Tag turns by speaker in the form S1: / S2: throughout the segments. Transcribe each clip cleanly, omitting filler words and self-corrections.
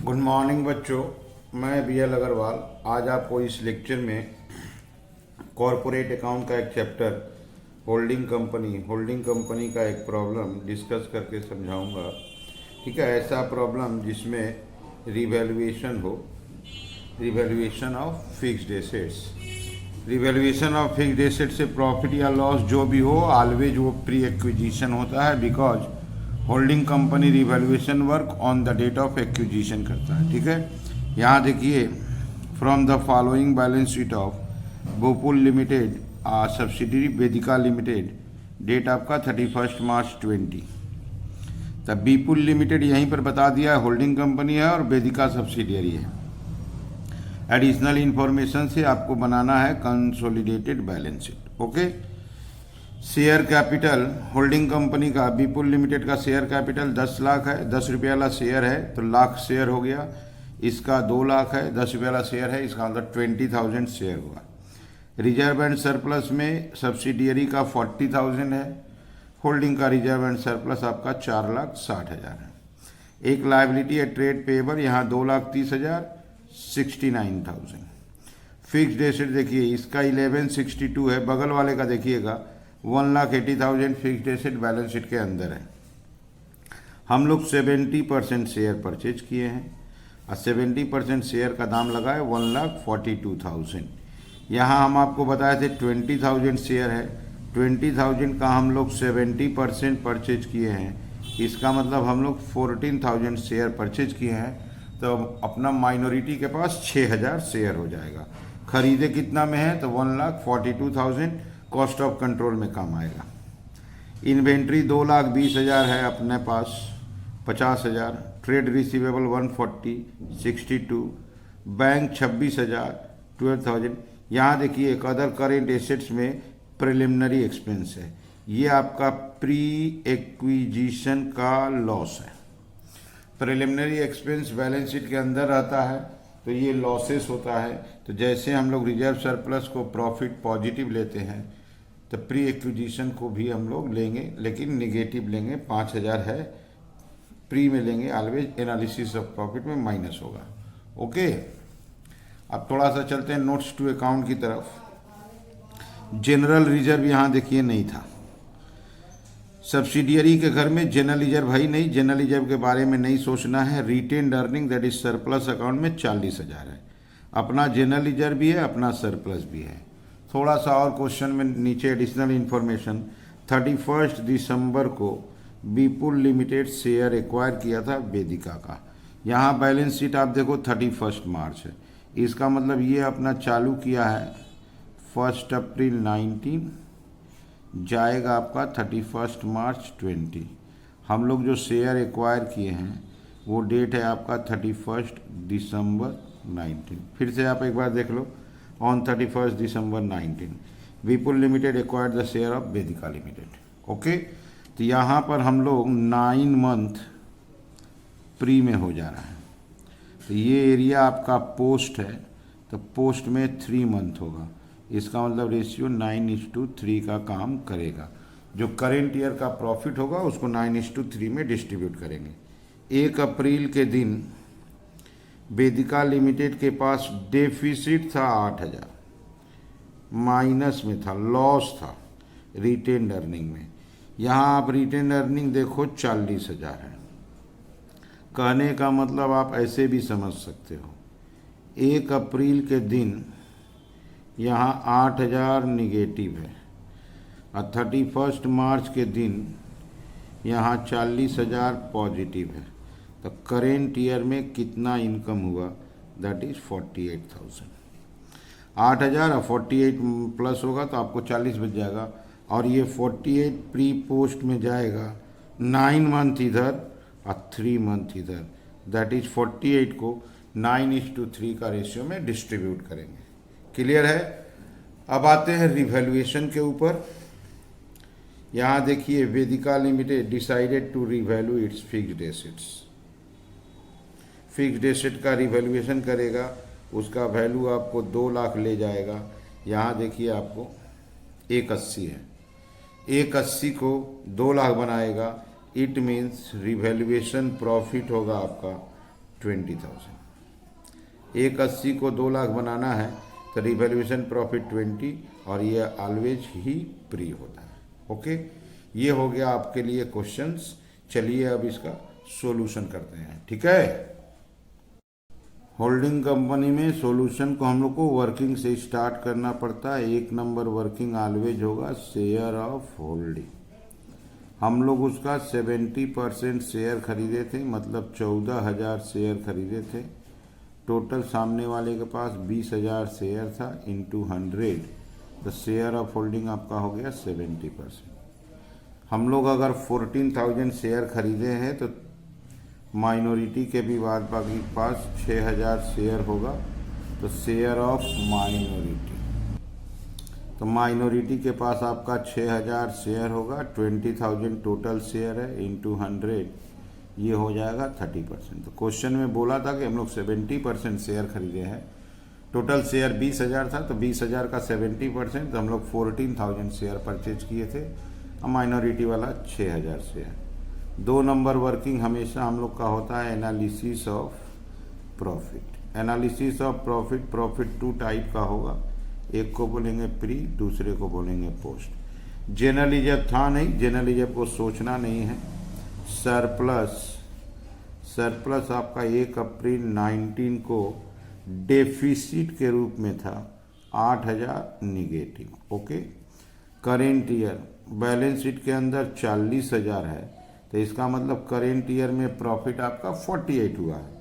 S1: Good morning बच्चों, मैं B L Agarwal आज आपको इस लेक्चर में कॉरपोरेट अकाउंट का एक चैप्टर होल्डिंग कंपनी का एक प्रॉब्लम डिस्कस करके समझाऊंगा। ठीक है, ऐसा प्रॉब्लम जिसमें रिवैल्यूएशन हो, revaluation of fixed assets. Revaluation of fixed asset से प्रॉफिट या लॉस जो भी हो, ऑलवेज वो प्री एक्विजिशन होता है, because holding company revaluation work on the date of acquisition करता है। ठीक है, यहाँ देखिए, from the following balance sheet of भोपुल limited subsidiary Vedika limited, date आपका 31 मार्च 20। तब बीपुल लिमिटेड यहीं पर बता दिया होल्डिंग कंपनी है और वेदिका सब्सिडियरी है। एडिशनल इंफॉर्मेशन से आपको बनाना है consolidated balance sheet. Okay, share capital holding company का बीपुल लिमिटेड का शेयर कैपिटल 10 लाख है, 10 रुपये वाला शेयर है तो लाख शेयर हो गया। इसका 2 लाख है, 10 रुपये वाला शेयर है, इसका मतलब 20,000 शेयर हुआ। रिजर्व एंड सरप्लस में सब्सिडियरी का 40,000 है, होल्डिंग का रिजर्व एंड सरप्लस आपका 4,60,000 है। एक लायबिलिटी है ट्रेड पेएबल, यहाँ 2,30,000, 69,000। फिक्स्ड एसेट देखिए, इसका 1162 है, बगल वाले का देखिएगा 1,80,000 फिक्स्ड एसेट बैलेंस शीट के अंदर है। हम लोग 70% शेयर परचेज किए हैं और 70% शेयर का दाम लगा है 1,42,000। यहाँ हम आपको बताए थे 20,000 शेयर है, 20,000 का हम लोग 70% परचेज किए हैं, इसका मतलब हम लोग 14,000 शेयर परचेज किए हैं, तो अपना माइनॉरिटी के पास 6,000 शेयर हो जाएगा। खरीदे कितना में है तो 1,42,000 कॉस्ट ऑफ कंट्रोल में काम आएगा। इन्वेंट्री 2,20,000 है अपने पास, 50,000। Trade receivable 140, 62। बैंक 26,000, 12,000। यहाँ देखिए एक अदर करेंट एसेट्स में प्रिलिमिनरी एक्सपेंस है, ये आपका प्री एक्विजिशन का लॉस है। प्रिलिमिनरी एक्सपेंस बैलेंस शीट के अंदर रहता है तो ये लॉसेस होता है। तो जैसे हम लोग रिजर्व सरप्लस को प्रॉफिट पॉजिटिव लेते हैं तो प्री एक्विजिशन को भी हम लोग लेंगे, लेकिन निगेटिव लेंगे। 5,000 है, प्री में लेंगे, ऑलवेज एनालिसिस ऑफ प्रॉफिट में माइनस होगा। ओके, अब थोड़ा सा चलते हैं नोट्स टू अकाउंट की तरफ। जनरल रिजर्व यहाँ देखिए नहीं था, सब्सिडियरी के घर में जनरल रिजर्व है ही नहीं, जनरल रिजर्व के बारे में नहीं सोचना है। Retained earning that is surplus account में 40,000 है, अपना जनरल रिजर्व भी है, अपना सरप्लस भी है। थोड़ा सा और क्वेश्चन में नीचे एडिशनल इन्फॉर्मेशन, 31 दिसंबर को बीपुल लिमिटेड शेयर एक्वायर किया था वेदिका का। यहाँ बैलेंस शीट आप देखो 31 मार्च है, इसका मतलब ये अपना चालू किया है 1 अप्रैल 19, जाएगा आपका 31 मार्च 20। हम लोग जो शेयर एक्वायर किए हैं वो डेट है आपका 31 दिसंबर 19। फिर से आप एक बार देख लो, on 31 December 19 Bipul limited acquired the share of Vedika limited. Okay, तो यहाँ पर हम लोग 9 मंथ प्री में हो जा रहा है, तो ये एरिया आपका पोस्ट है, तो पोस्ट में 3 मंथ होगा, इसका मतलब रेशियो 9:3 का काम करेगा। जो करेंट ईयर का प्रॉफिट होगा उसको 9:3 में डिस्ट्रीब्यूट करेंगे। 1 अप्रैल के दिन वेदिका लिमिटेड के पास डेफिसिट था 8,000, माइनस में था, लॉस था रिटेन्ड अर्निंग में। यहाँ आप रिटेन्ड अर्निंग देखो 40,000 है। कहने का मतलब आप ऐसे भी समझ सकते हो, 1 अप्रैल के दिन यहाँ 8,000 निगेटिव है और 31 मार्च के दिन यहाँ 40,000 पॉजिटिव है, तो करेंट ईयर में कितना इनकम हुआ, दैट इज 48,000। 8,000 और 48 प्लस होगा तो आपको 40 बच जाएगा, और ये 48 प्री पोस्ट में जाएगा, 9 मंथ इधर और 3 मंथ इधर, दैट इज 48 को 9:3 का रेशियो में डिस्ट्रीब्यूट करेंगे। क्लियर है? अब आते हैं रिवैल्यूएशन के ऊपर। यहाँ देखिए, Vedika limited decided to revalue its fixed assets. Fixed asset का रिवैल्यूएशन करेगा, उसका वैल्यू आपको 2 लाख ले जाएगा। यहाँ देखिए आपको 180 है, 180 को 2 लाख बनाएगा, इट मीन्स रिवैल्यूएशन प्रॉफिट होगा आपका 20,000। 180 को 2 लाख बनाना है तो रिवैल्यूएशन प्रॉफिट 20 और ये ऑलवेज ही प्री होता है। ओके, ये हो गया आपके लिए क्वेश्चंस। चलिए अब इसका सॉल्यूशन करते हैं, ठीक है। होल्डिंग कंपनी में सॉल्यूशन को हम लोग को वर्किंग से स्टार्ट करना पड़ता है। 1 नंबर वर्किंग ऑलवेज होगा शेयर ऑफ होल्डिंग। हम लोग उसका 70% शेयर खरीदे थे, मतलब 14,000 शेयर खरीदे थे। टोटल सामने वाले के पास 20,000 शेयर था इंटू 100, तो शेयर ऑफ होल्डिंग आपका हो गया 70%। हम लोग अगर 14,000 शेयर खरीदे हैं तो माइनॉरिटी के भी बाद बाकी पास 6,000 शेयर होगा, तो शेयर ऑफ माइनॉरिटी, तो माइनॉरिटी के पास आपका 6,000 शेयर होगा। 20,000 टोटल शेयर है इंटू 100, ये हो जाएगा 30%। तो क्वेश्चन में बोला था कि हम लोग 70% शेयर खरीदे हैं। टोटल शेयर 20,000 था, तो 20,000 का 70%, तो हम लोग 14,000 शेयर परचेज किए थे, और माइनॉरिटी वाला 6,000 शेयर। 2 नंबर वर्किंग हमेशा हम लोग का होता है analysis of profit. Analysis of profit, profit 2 type का होगा, एक को बोलेंगे प्री, दूसरे को बोलेंगे पोस्ट। जनरली जब था नहीं, जनरली जब को सोचना नहीं है। सरप्लस आपका 1 अप्रैल 19 को डेफिसिट के रूप में था 8,000 negative. Okay, current year balance sheet के अंदर 40,000 है, तो इसका मतलब करेंट ईयर में प्रॉफिट आपका 48 हुआ है।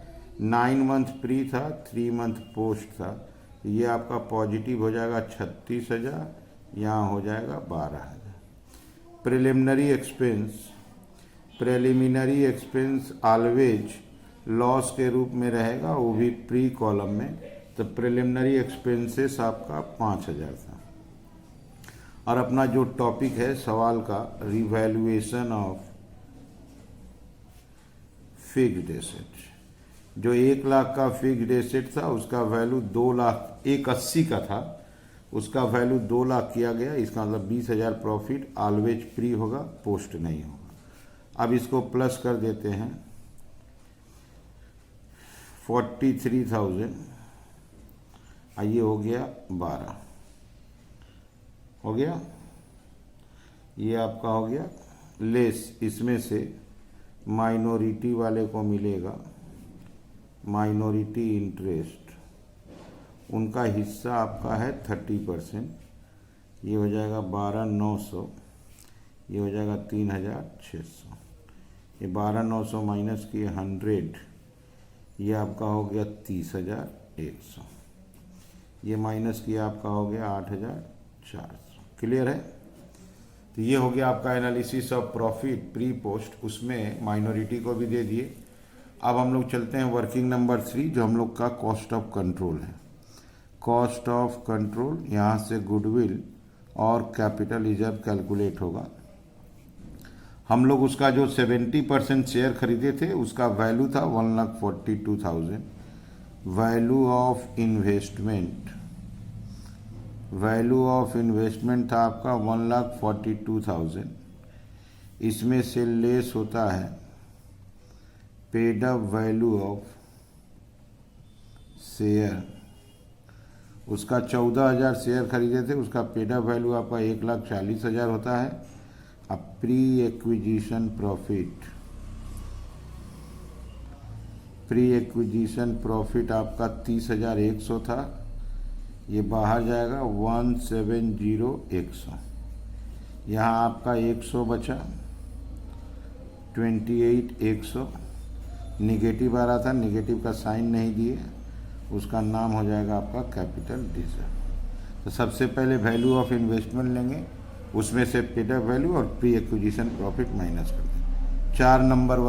S1: 9 मंथ प्री था, 3 मंथ पोस्ट था, ये आपका पॉजिटिव हो जाएगा 36,000, यहाँ हो जाएगा 12,000। प्रिलिमिनरी एक्सपेंस ऑलवेज लॉस के रूप में रहेगा, वो भी प्री कॉलम में, तो प्रिलिमिनरी एक्सपेंसेस आपका 5,000 था। और अपना जो टॉपिक है सवाल का, रिवैल्यूएशन ऑफ फिक्स्ड एसेट, जो 1 लाख का फिक्स्ड एसेट था उसका वैल्यू 2,80,000 का था, उसका वैल्यू 2 लाख किया गया। इसका मतलब 20,000 प्रॉफिट ऑलवेज प्री होगा, पोस्ट नहीं होगा। अब इसको प्लस कर देते हैं, 43,000, ये हो गया 12, हो गया, ये आपका हो गया लेस। इसमें से माइनॉरिटी वाले को मिलेगा माइनॉरिटी इंटरेस्ट, उनका हिस्सा आपका है 30%, ये हो जाएगा 12,900, ये हो जाएगा 3,600। ये 12,900 माइनस किए 100, ये आपका हो गया 30,100, ये माइनस किया आपका हो गया 8,400। क्लियर है? तो ये हो गया आपका analysis of profit pre post, उसमें माइनॉरिटी को भी दे दिए। अब हम लोग चलते हैं वर्किंग नंबर 3, जो हम लोग का कॉस्ट ऑफ कंट्रोल है। कॉस्ट ऑफ कंट्रोल, यहाँ से गुडविल और कैपिटल रिजर्व कैलकुलेट होगा। हम लोग उसका जो 70% शेयर खरीदे थे उसका वैल्यू था 1,42,000। वैल्यू ऑफ इन्वेस्टमेंट था आपका 1,42,000। इसमें से लेस होता है paid up value of share, उसका 14,000 शेयर खरीदे थे, उसका पेड अप वैल्यू आपका 1,40,000 होता है। अब प्री एक्विजिशन प्रॉफिट आपका 30,100 था, ये बाहर जाएगा 170,100, यहाँ आपका 100 बचा, 28,100 निगेटिव आ रहा था, निगेटिव का साइन नहीं दिए, उसका नाम हो जाएगा आपका कैपिटल रिजर्व। तो सबसे पहले वैल्यू ऑफ इन्वेस्टमेंट लेंगे, उसमें से पेड अप वैल्यू और प्री एक्विजिशन प्रॉफिट माइनस कर दें। 4 नंबर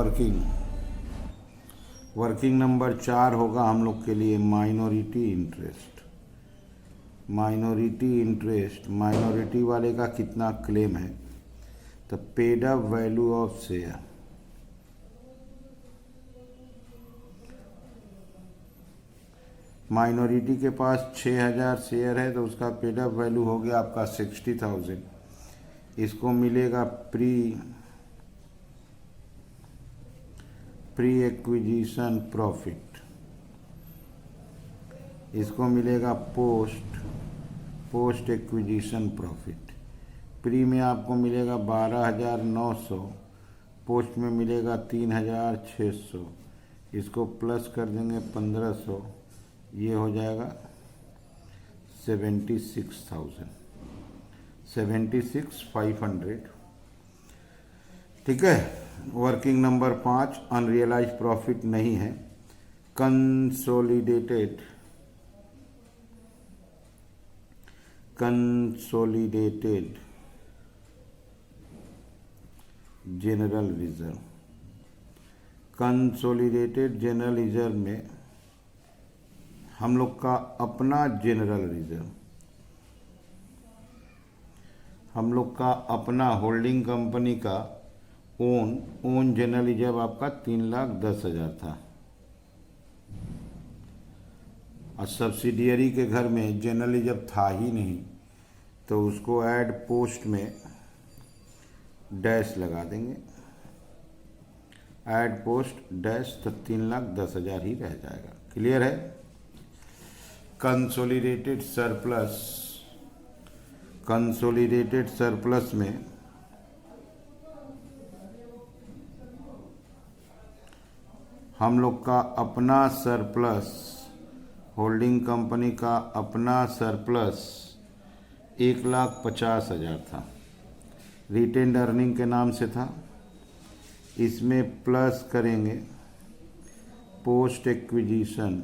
S1: वर्किंग नंबर 4 होगा हम लोग के लिए माइनॉरिटी इंटरेस्ट। माइनॉरिटी वाले का कितना क्लेम है, तो paid up value of share, minority के पास 6,000 शेयर है, तो उसका पेड अप वैल्यू हो गया आपका 60,000। इसको मिलेगा प्री एक्विजिशन प्रॉफिट, इसको मिलेगा पोस्ट एक्विजिशन प्रॉफिट। प्री में आपको मिलेगा 12,900, पोस्ट में मिलेगा 3,600, इसको प्लस कर देंगे 1,500, ये हो जाएगा 76,500। ठीक है। वर्किंग नंबर 5, अनरियलाइज प्रॉफिट नहीं है। Consolidated general reserve, consolidated general reserve में हम लोग का अपना जनरल रिजर्व, हम लोग का अपना होल्डिंग कंपनी का ओन जनरल रिजर्व आपका 3,10,000 था, और सब्सिडियरी के घर में जनरल रिजर्व था ही नहीं, तो उसको ऐड पोस्ट में डैश लगा देंगे, ऐड पोस्ट डैश, तो 3,10,000 ही रह जाएगा। क्लियर है। कंसोलिडेटेड सरप्लस में हम लोग का अपना सरप्लस, होल्डिंग कंपनी का अपना सरप्लस 1,50,000 था, रिटेन्ड अर्निंग के नाम से था। इसमें प्लस करेंगे पोस्ट एक्विजिशन,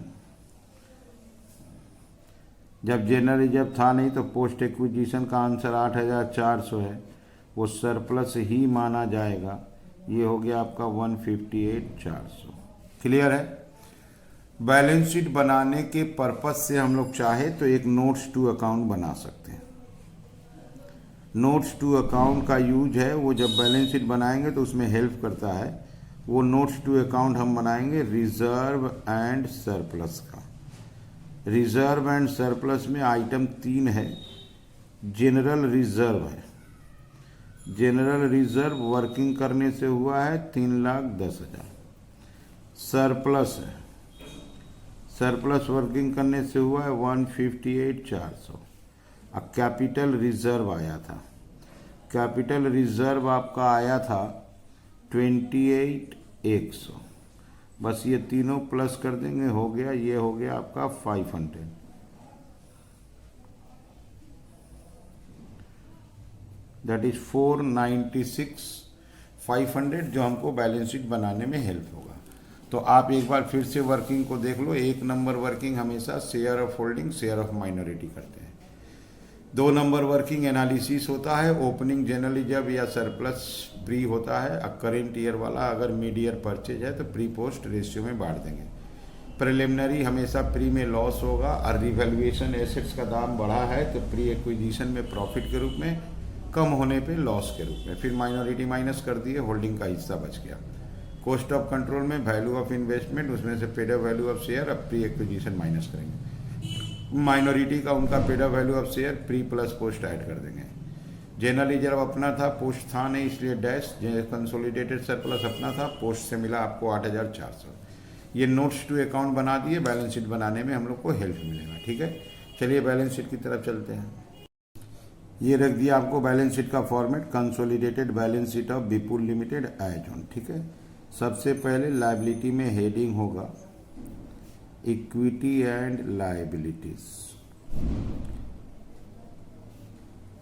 S1: जब जनरल रिजर्व था नहीं तो पोस्ट एक्विजिशन का आंसर 8,400 है, वो सरप्लस ही माना जाएगा। ये हो गया आपका 158,400। क्लियर है। बैलेंस शीट बनाने के पर्पस से हम लोग चाहे तो एक नोट्स टू अकाउंट बना सकते हैं। नोट्स टू अकाउंट का यूज है, वो जब बैलेंस शीट बनाएंगे तो उसमें हेल्प करता है। वो नोट्स टू अकाउंट हम बनाएंगे रिजर्व एंड सरप्लस का। रिजर्व एंड सरप्लस में आइटम 3 है। जनरल रिजर्व है, जनरल रिजर्व वर्किंग करने से हुआ है 3,10,000। सरप्लस है, सरप्लस वर्किंग करने से हुआ है 158,400। अब कैपिटल रिजर्व आया था, कैपिटल रिजर्व आपका आया था 28,100। बस ये तीनों प्लस कर देंगे, हो गया, ये हो गया आपका 500। दैट इज 496,500, जो हमको बैलेंस शीट बनाने में हेल्प होगा। तो आप एक बार फिर से वर्किंग को देख लो। 1 नंबर वर्किंग हमेशा share of holding, share of minority करते हैं। 2 नंबर वर्किंग एनालिसिस होता है, ओपनिंग जनरल रिजर्व या सरप्लस प्री होता है। करेंट ईयर वाला अगर मिड ईयर परचेज है तो प्री पोस्ट रेशियो में बांट देंगे। प्रिलिमिनरी हमेशा प्री में लॉस होगा, और रिवैल्यूएशन एसेट्स का दाम बढ़ा है तो प्री एक्विजिशन में प्रॉफिट के रूप में, कम होने पे लॉस के रूप में। फिर माइनॉरिटी माइनस कर दिए, होल्डिंग का हिस्सा बच गया। कॉस्ट ऑफ कंट्रोल में वैल्यू ऑफ इन्वेस्टमेंट, उसमें से paid up value of share, अब प्री एक्विजिशन माइनस करेंगे। माइनॉरिटी का उनका paid up value of share, pre plus post add कर देंगे। जनरल रिजर्व अपना था, पोस्ट था नहीं, इसलिए डैश। कंसोलिडेटेड सरप्लस अपना था, पोस्ट से मिला आपको 8,400। ये नोट्स टू अकाउंट बना दिए, बैलेंस शीट बनाने में हम लोग को हेल्प मिलेगा। ठीक है, चलिए बैलेंस शीट की तरफ चलते हैं। ये रख दिया आपको बैलेंस शीट का format, consolidated balance sheet of Vipul limited as on. ठीक है, सबसे पहले लायबिलिटी में हेडिंग होगा equity and liabilities.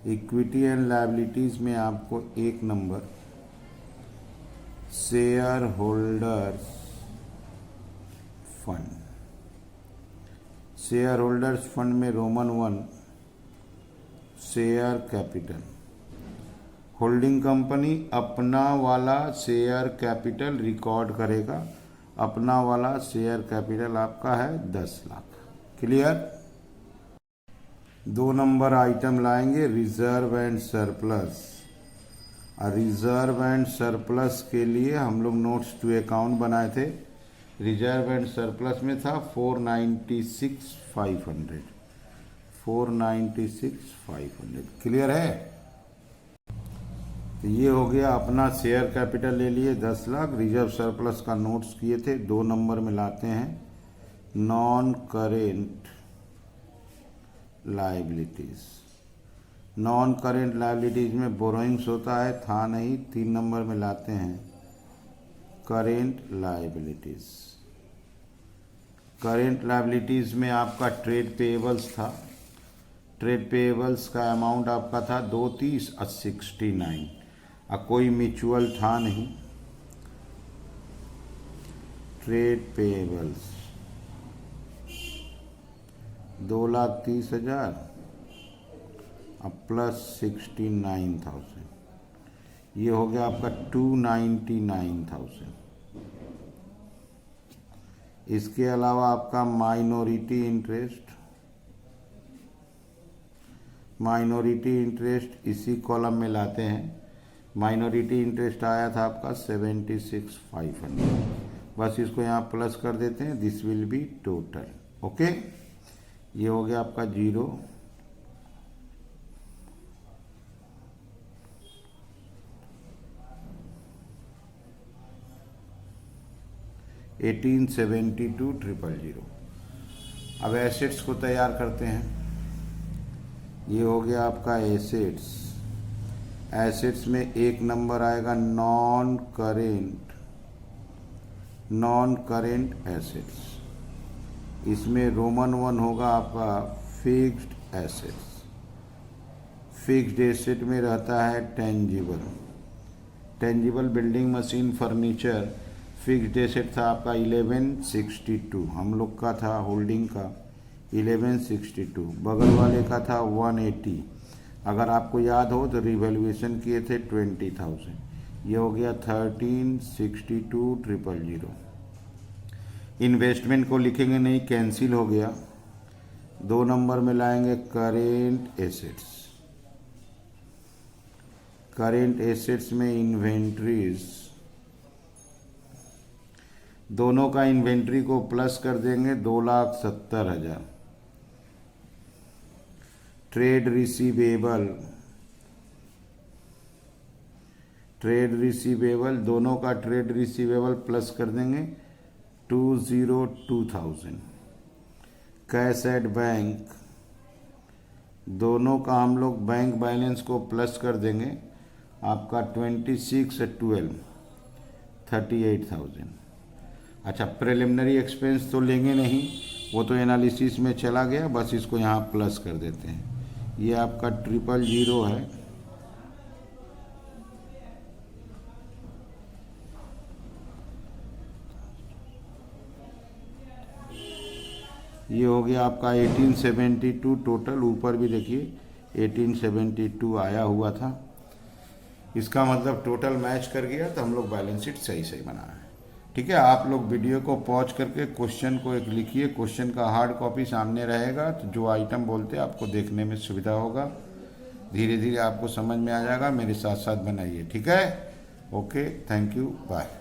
S1: Equity and liabilities में आपको 1 number share holders fund, share holders fund में Roman 1 share capital. Holding company अपना वाला शेयर कैपिटल रिकॉर्ड करेगा, अपना वाला शेयर कैपिटल आपका है 10 लाख। क्लियर। 2 नंबर आइटम लाएंगे reserve and surplus. Reserve and surplus के लिए हम लोग नोट्स टू अकाउंट बनाए थे। रिजर्व एंड सरप्लस में था 496,500, 496,500। क्लियर है। तो ये हो गया अपना शेयर कैपिटल ले लिए 10 लाख, रिजर्व सरप्लस का नोट्स किए थे, 2 नंबर में लाते हैं non current liabilities. Non current liabilities में बोरोइंग्स होता है, था नहीं, 3 नंबर में लाते हैं करेंट लाइबिलिटीज। करेंट लाइबिलिटीज में आपका ट्रेड पेएबल्स था, ट्रेड पेएबल्स का अमाउंट आपका था 230,69। अब कोई म्यूचुअल था नहीं, ट्रेड पेएबल्स 2,30,000 अब प्लस 69,000, ये हो गया आपका 299,000। इसके अलावा आपका माइनॉरिटी इंटरेस्ट इसी कॉलम में लाते हैं। माइनॉरिटी इंटरेस्ट आया था आपका 76,500, बस इसको यहाँ प्लस कर देते हैं, this will be total. Okay, ये हो गया आपका 0। $1872,000। अब एसेट्स को तैयार करते हैं। ये हो गया आपका एसेट्स। एसेट्स में एक नंबर आएगा नॉन करेंट एसेट्स। इसमें रोमन 1 होगा आपका फिक्स्ड एसेट्स। फिक्स्ड एसेट में रहता है tangible building machine furniture. Fixed asset था आपका 1162, हम लोग का था होल्डिंग का 1162, बगल वाले का था 180। अगर आपको याद हो तो रिवैल्यूएशन किए थे 20,000, ये हो गया 13,62,000। इन्वेस्टमेंट को लिखेंगे नहीं, कैंसिल हो गया। 2 नंबर में लाएंगे करेंट एसेट्स। करेंट एसेट्स में इन्वेंट्रीज, दोनों का इन्वेंट्री को प्लस कर देंगे 2,70,000। ट्रेड रिसीवेबल, दोनों का ट्रेड रिसीवेबल प्लस कर देंगे 202,000। कैश एट बैंक, दोनों का हम लोग बैंक बैलेंस को प्लस कर देंगे आपका 26/12 38,000। अच्छा, प्रिलिमिनरी एक्सपेंस तो लेंगे नहीं, वो तो एनालिसिस में चला गया, बस इसको यहाँ प्लस कर देते हैं। ये आपका 000 है। ये हो गया आपका 1872 टोटल। ऊपर भी देखिए 1872 आया हुआ था, इसका मतलब टोटल मैच कर गया, तो हम लोग बैलेंस शीट सही बना है। ठीक है, आप लोग वीडियो को पॉज करके क्वेश्चन को एक लिखिए, क्वेश्चन का हार्ड कॉपी सामने रहेगा, तो जो आइटम बोलते हैं आपको देखने में सुविधा होगा, धीरे धीरे आपको समझ में आ जाएगा। मेरे साथ साथ बनाइए, ठीक है। Okay, thank you, bye.